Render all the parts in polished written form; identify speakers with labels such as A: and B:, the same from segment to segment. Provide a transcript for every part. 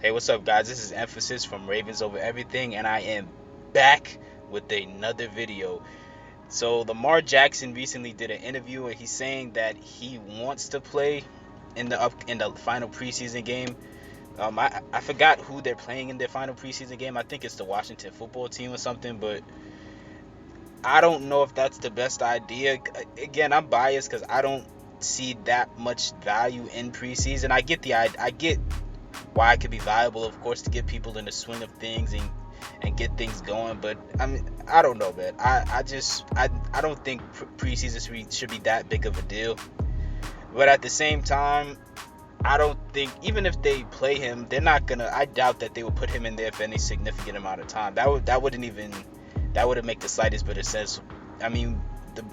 A: Hey, what's up, guys? This is Emphasis from Ravens Over Everything, and I am back with another video. So, Lamar Jackson recently did an interview, and he's saying that he wants to play in the final preseason game. I forgot who they're playing in their final preseason game. I think it's the Washington football team or something, but I don't know if that's the best idea. Again, I'm biased because I don't see that much value in preseason. I get why it could be valuable, of course, to get people in the swing of things and get things going. But I mean, I don't know, man. I don't think preseason should be that big of a deal. But at the same time, I don't think even if they play him, they're not gonna. I doubt that they would put him in there for any significant amount of time. That wouldn't make the slightest bit of sense. I mean, the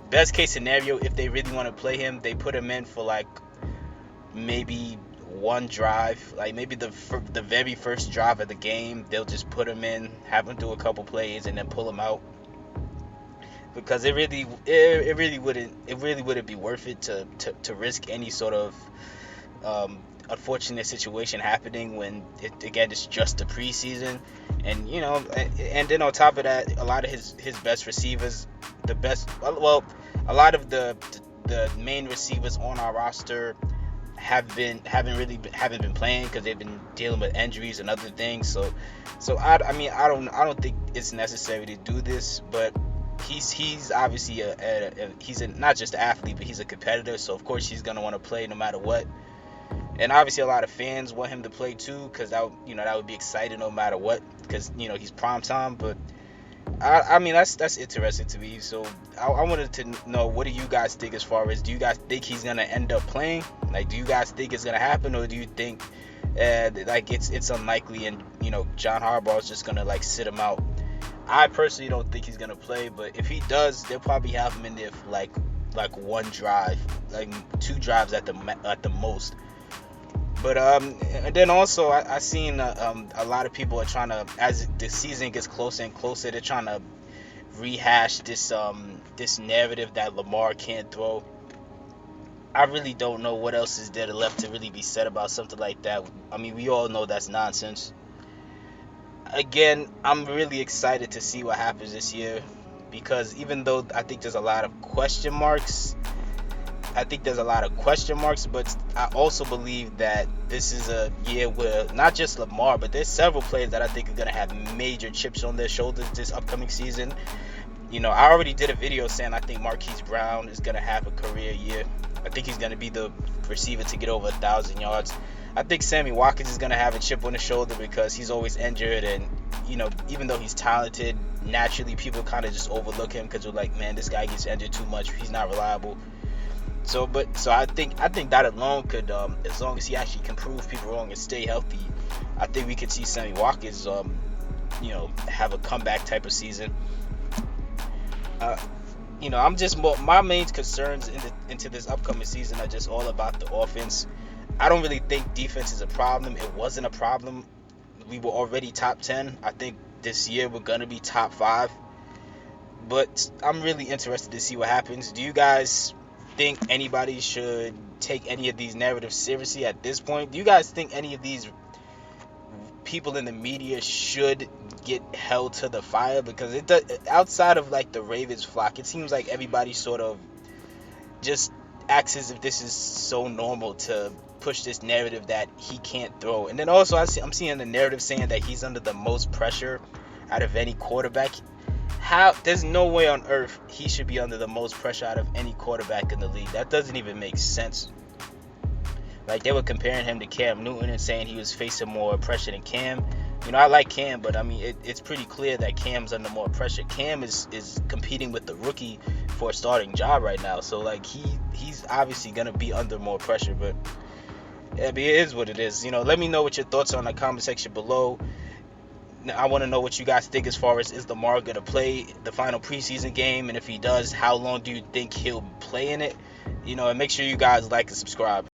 A: best case scenario, if they really want to play him, they put him in for like maybe one drive, like maybe the very first drive of the game. They'll just put him in, have him do a couple plays, and then pull him out, because it really wouldn't be worth it to risk any sort of unfortunate situation happening when again it's just the preseason. And and then on top of that, a lot of his best receivers, a lot of the main receivers on our roster haven't been playing because they've been dealing with injuries and other things. So I mean, I don't think it's necessary to do this, but he's obviously not just an athlete, but he's a competitor. So of course he's gonna want to play no matter what. And obviously a lot of fans want him to play too, because that would be exciting no matter what, because he's prime time. But I mean, that's interesting to me. So I wanted to know, what do you guys think, as far as, do you guys think he's gonna end up playing? Like, do you guys think it's gonna happen, or do you think like it's unlikely, and John Harbaugh is just gonna like sit him out? I personally don't think he's gonna play, but if he does, they'll probably have him in there for like one drive, like two drives at the most. But and then also I seen a lot of people are trying to, as the season gets closer and closer, they're trying to rehash this narrative that Lamar can't throw. I really don't know what else is there left to really be said about something like that. I mean, we all know that's nonsense. Again, I'm really excited to see what happens this year, because even though I think there's a lot of question marks, but I also believe that this is a year where not just Lamar, but there's several players that I think are going to have major chips on their shoulders this upcoming season. I already did a video saying I think Marquise Brown is going to have a career year. I think he's going to be the receiver to get over 1,000 yards. I think Sammy Watkins is going to have a chip on his shoulder because he's always injured, and even though he's talented, naturally people kind of just overlook him because they're like, man, this guy gets injured too much, he's not reliable. So I think that alone could, as long as he actually can prove people wrong and stay healthy, I think we could see Sammy Watkins, have a comeback type of season. I'm just my main concerns into this upcoming season are just all about the offense. I don't really think defense is a problem. It wasn't a problem. We were already top 10. I think this year we're gonna be top 5. But I'm really interested to see what happens. Do you guys think anybody should take any of these narratives seriously at this point? Do you guys think any of these people in the media should get held to the fire? Because it does, outside of like the Ravens flock, it seems like everybody sort of just acts as if this is so normal to push this narrative that he can't throw. And then also I'm seeing the narrative saying that he's under the most pressure out of any quarterback. There's no way on earth he should be under the most pressure out of any quarterback in the league. That doesn't even make sense. Like, they were comparing him to Cam Newton and saying he was facing more pressure than Cam. I like Cam, but I mean, it's pretty clear that Cam's under more pressure. Cam is competing with the rookie for a starting job right now. So like he's obviously gonna be under more pressure. But I mean, it is what it is. Let me know what your thoughts are in the comment section below. I want to know what you guys think, as far as, is Lamar going to play the final preseason game? And if he does, how long do you think he'll play in it? And make sure you guys like and subscribe.